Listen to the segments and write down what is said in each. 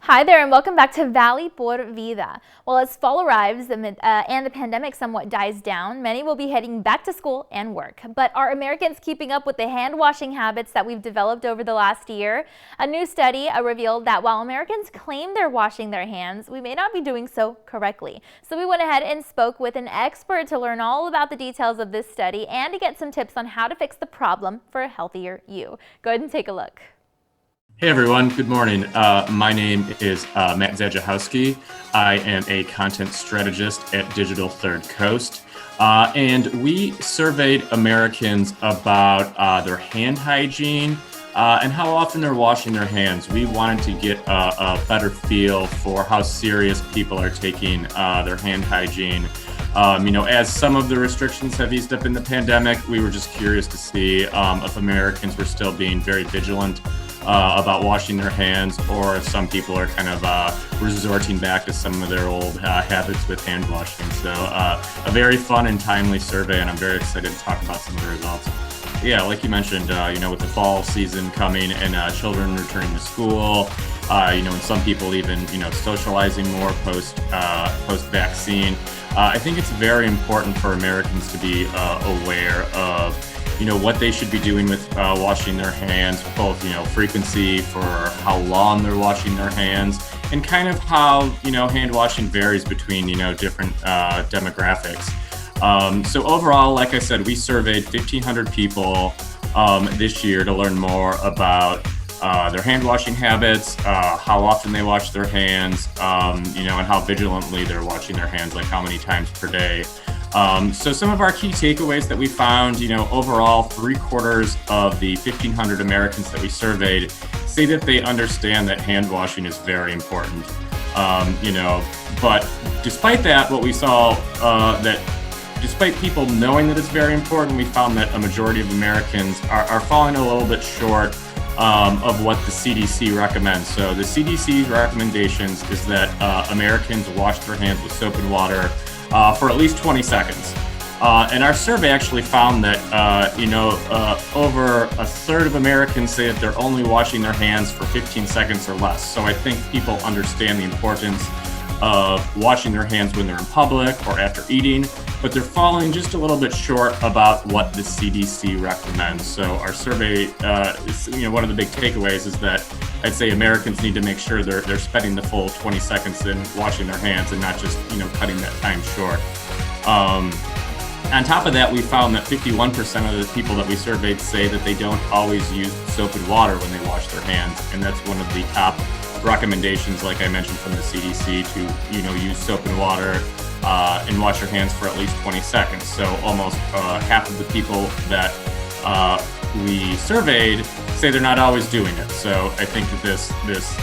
Hi there and welcome back to Valley por Vida. Well, as fall arrives and the pandemic somewhat dies down, many will be heading back to school and work. But are Americans keeping up with the hand washing habits that we've developed over the last year? A new study revealed that while Americans claim they're washing their hands, we may not be doing so correctly. So we went ahead and spoke with an expert to learn all about the details of this study and to get some tips on how to fix the problem for a healthier you. Go ahead and take a look. Hey everyone, good morning. My name is Matt Zajahowski. I am a content strategist at Digital Third Coast. And we surveyed Americans about their hand hygiene and how often they're washing their hands. We wanted to get a better feel for how serious people are taking their hand hygiene. As some of the restrictions have eased up in the pandemic, we were just curious to see if Americans were still being very vigilant about washing their hands, or if some people are kind of resorting back to some of their old habits with hand washing. So a very fun and timely survey, and I'm very excited to talk about some of the results. Yeah, like you mentioned, with the fall season coming and children returning to school, and some people even, socializing more post-vaccine, I think it's very important for Americans to be aware of what they should be doing with washing their hands, both, frequency for how long they're washing their hands, and kind of how, hand washing varies between, different demographics. So overall, like I said, we surveyed 1,500 people this year to learn more about their hand washing habits, how often they wash their hands, and how vigilantly they're washing their hands, like how many times per day. So some of our key takeaways that we found, overall, 3/4 of the 1,500 Americans that we surveyed say that they understand that hand washing is very important. But despite that, what we saw, that despite people knowing that it's very important, we found that a majority of Americans are falling a little bit short of what the CDC recommends. So the CDC's recommendations is that Americans wash their hands with soap and water for at least 20 seconds. And our survey actually found that, over a third of Americans say that they're only washing their hands for 15 seconds or less. So I think people understand the importance of washing their hands when they're in public or after eating, but they're falling just a little bit short about what the CDC recommends. So our survey, one of the big takeaways is that I'd say Americans need to make sure they're spending the full 20 seconds in washing their hands and not just, cutting that time short. On top of that, we found that 51% of the people that we surveyed say that they don't always use soap and water when they wash their hands. And that's one of the top recommendations, like I mentioned, from the CDC, to, use soap and water and wash your hands for at least 20 seconds. So almost half of the people that we surveyed say they're not always doing it. So I think that this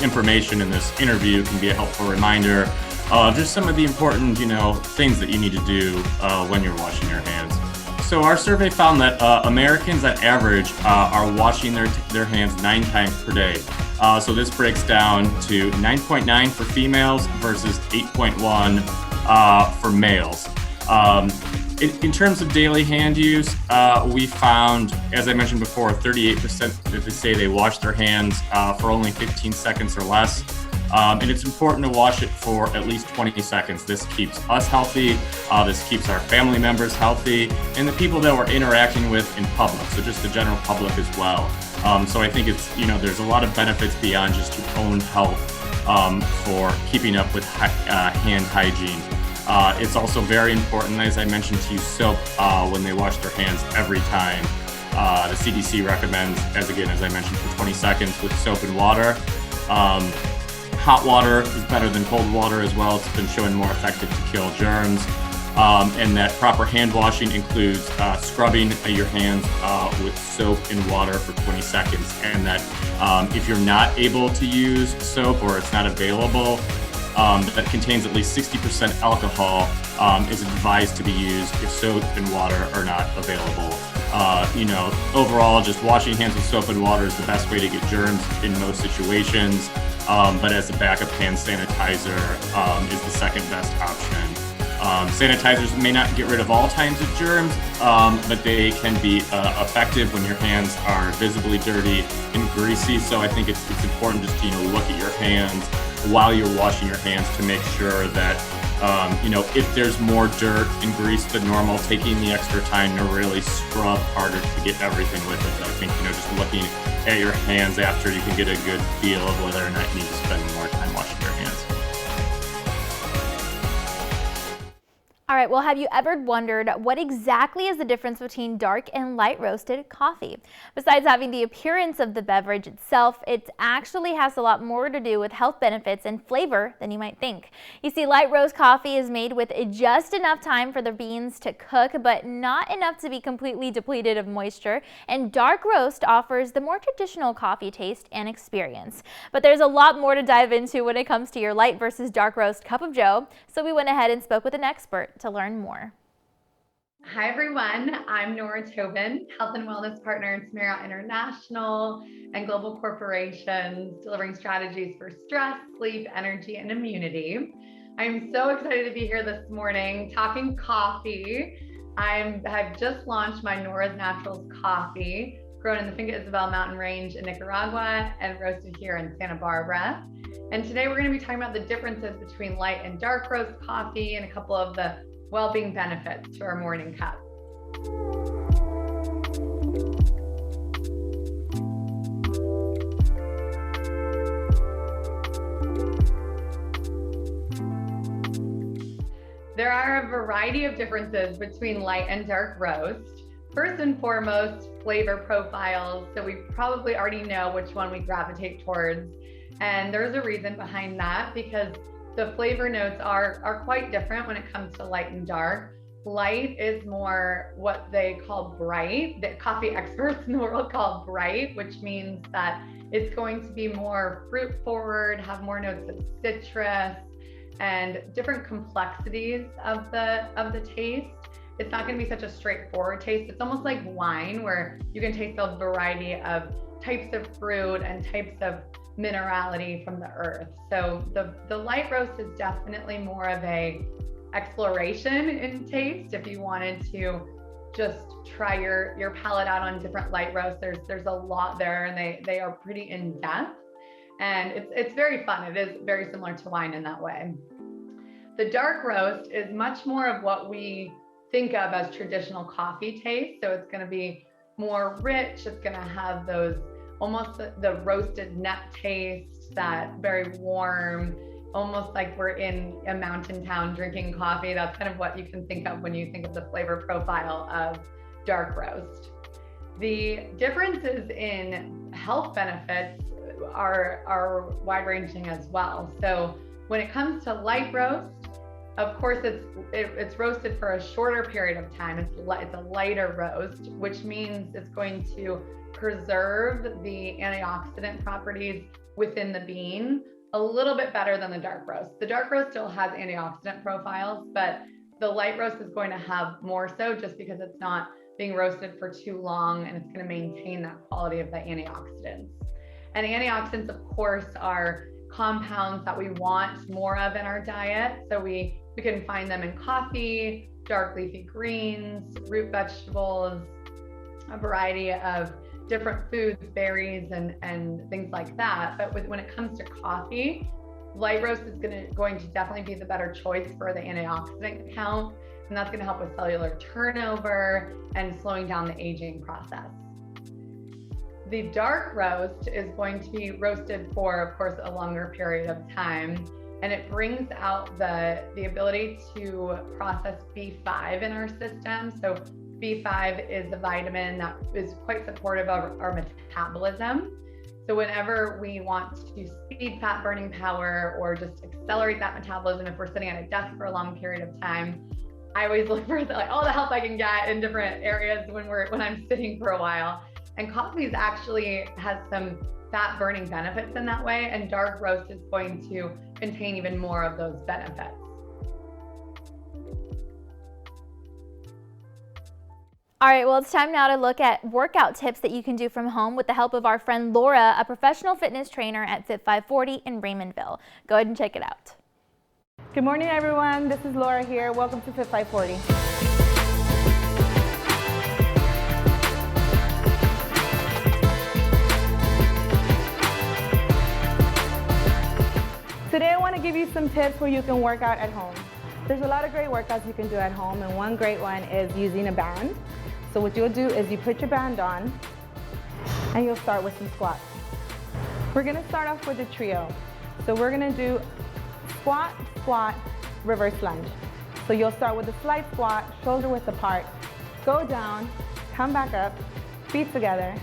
information in this interview can be a helpful reminder of just some of the important, things that you need to do when you're washing your hands. So our survey found that Americans on average are washing their hands 9 times per day. So this breaks down to 9.9 for females versus 8.1 for males. In terms of daily hand use, we found, as I mentioned before, 38% that they say they wash their hands for only 15 seconds or less. And it's important to wash it for at least 20 seconds. This keeps us healthy, this keeps our family members healthy, and the people that we're interacting with in public, so just the general public as well. So I think it's, there's a lot of benefits beyond just your own health for keeping up with hand hygiene. It's also very important, as I mentioned, to use soap when they wash their hands every time. The CDC recommends, as I mentioned, for 20 seconds with soap and water. Hot water is better than cold water as well. It's been shown more effective to kill germs. And that proper hand washing includes scrubbing your hands with soap and water for 20 seconds. And that if you're not able to use soap or it's not available, that contains at least 60% alcohol is advised to be used if soap and water are not available. Overall, just washing hands with soap and water is the best way to get germs in most situations. But as a backup, hand sanitizer is the second best option. Sanitizers may not get rid of all kinds of germs, but they can be effective when your hands are visibly dirty and greasy. So I think it's important just to look at your hands while you're washing your hands to make sure that if there's more dirt and grease than normal, taking the extra time to really scrub harder to get everything with it. I think just looking at your hands after, you can get a good feel of whether or not you need to spend more time washing your hands. All right, well, have you ever wondered what exactly is the difference between dark and light roasted coffee? Besides having the appearance of the beverage itself, it actually has a lot more to do with health benefits and flavor than you might think. You see, light roast coffee is made with just enough time for the beans to cook, but not enough to be completely depleted of moisture. And dark roast offers the more traditional coffee taste and experience. But there's a lot more to dive into when it comes to your light versus dark roast cup of joe, so we went ahead and spoke with an expert to learn more. Hi everyone, I'm Nora Tobin, Health and Wellness Partner in Marriott International and global corporations, delivering strategies for stress, sleep, energy, and immunity. I'm so excited to be here this morning talking coffee. I've just launched my Nora's Naturals coffee, grown in the Finca Isabel mountain range in Nicaragua and roasted here in Santa Barbara. And today we're going to be talking about the differences between light and dark roast coffee and a couple of the well-being benefits to our morning cup. There are a variety of differences between light and dark roast. First and foremost, flavor profiles. So we probably already know which one we gravitate towards. And there's a reason behind that, because the flavor notes are quite different when it comes to light and dark. Light is more what they call bright, that coffee experts in the world call bright, which means that it's going to be more fruit forward, have more notes of citrus and different complexities of the taste. It's not going to be such a straightforward taste. It's almost like wine, where you can taste a variety of types of fruit and types of minerality from the earth. So the light roast is definitely more of a exploration in taste. If you wanted to just try your palate out on different light roasts, there's a lot there, and they are pretty in depth, and it's very fun. It is very similar to wine in that way. The dark roast is much more of what we think of as traditional coffee taste. So it's going to be more rich. It's going to have those almost the roasted nut taste, that very warm, almost like we're in a mountain town drinking coffee. That's kind of what you can think of when you think of the flavor profile of dark roast. The differences in health benefits are wide-ranging as well. So when it comes to light roast, of course, it's roasted for a shorter period of time. It's a lighter roast, which means it's going to preserve the antioxidant properties within the bean a little bit better than the dark roast. The dark roast still has antioxidant profiles, but the light roast is going to have more so, just because it's not being roasted for too long, and it's going to maintain that quality of the antioxidants. And antioxidants, of course, are compounds that we want more of in our diet. So we can find them in coffee, dark leafy greens, root vegetables, a variety of different foods, berries, and things like that. But when it comes to coffee, light roast is going to definitely be the better choice for the antioxidant count, and that's going to help with cellular turnover and slowing down the aging process. The dark roast is going to be roasted for, of course, a longer period of time, and it brings out the ability to process B5 in our system. So B5 is a vitamin that is quite supportive of our metabolism. So whenever we want to speed fat burning power or just accelerate that metabolism, if we're sitting at a desk for a long period of time, I always look for all the help I can get in different areas when I'm sitting for a while. And coffee actually has some fat burning benefits in that way, and dark roast is going to contain even more of those benefits. All right, well, it's time now to look at workout tips that you can do from home with the help of our friend Laura, a professional fitness trainer at Fit 540 in Raymondville. Go ahead and check it out. Good morning, everyone. This is Laura here. Welcome to Fit 540. Today I want to give you some tips where you can work out at home. There's a lot of great workouts you can do at home, and one great one is using a band. So what you'll do is you put your band on and you'll start with some squats. We're going to start off with a trio. So we're going to do squat, squat, reverse lunge. So you'll start with a slight squat, shoulder width apart, go down, come back up, feet together,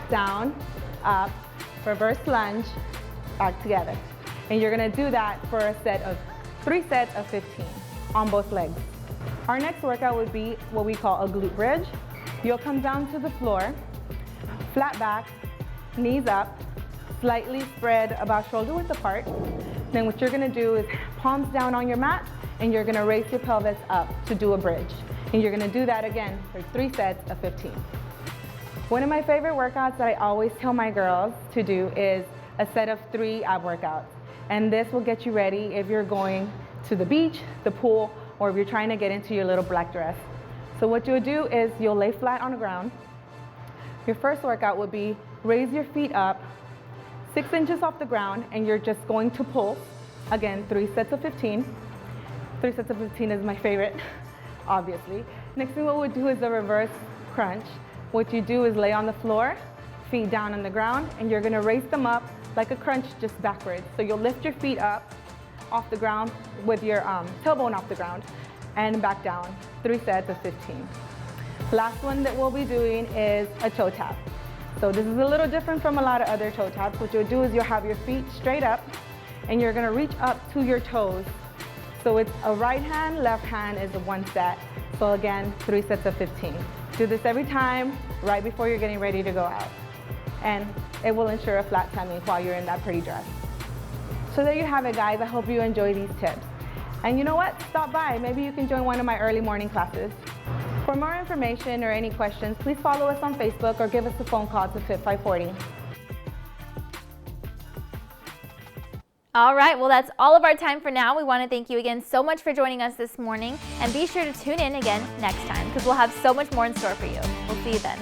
down, up, reverse lunge, back together. And you're gonna do that for a set of 3 sets of 15 on both legs. Our next workout would be what we call a glute bridge. You'll come down to the floor, flat back, knees up, slightly spread about shoulder width apart. Then what you're gonna do is palms down on your mat, and you're gonna raise your pelvis up to do a bridge. And you're gonna do that again for 3 sets of 15. One of my favorite workouts that I always tell my girls to do is a set of 3 ab workouts. And this will get you ready if you're going to the beach, the pool, or if you're trying to get into your little black dress. So what you'll do is you'll lay flat on the ground. Your first workout would be raise your feet up 6 inches off the ground, and you're just going to pull. Again, 3 sets of 15. 3 sets of 15 is my favorite, obviously. Next thing what we'll do is a reverse crunch. What you do is lay on the floor, feet down on the ground, and you're gonna raise them up like a crunch, just backwards. So you'll lift your feet up off the ground with your tailbone off the ground and back down. 3 sets of 15. Last one that we'll be doing is a toe tap. So this is a little different from a lot of other toe taps. What you'll do is you'll have your feet straight up and you're gonna reach up to your toes. So it's a right hand, left hand is a 1 set. So again, 3 sets of 15. Do this every time right before you're getting ready to go out. And it will ensure a flat tummy while you're in that pretty dress. So there you have it, guys. I hope you enjoy these tips. And you know what? Stop by. Maybe you can join one of my early morning classes. For more information or any questions, please follow us on Facebook or give us a phone call to Fit 540. All right, well, that's all of our time for now. We want to thank you again so much for joining us this morning. And be sure to tune in again next time because we'll have so much more in store for you. We'll see you then.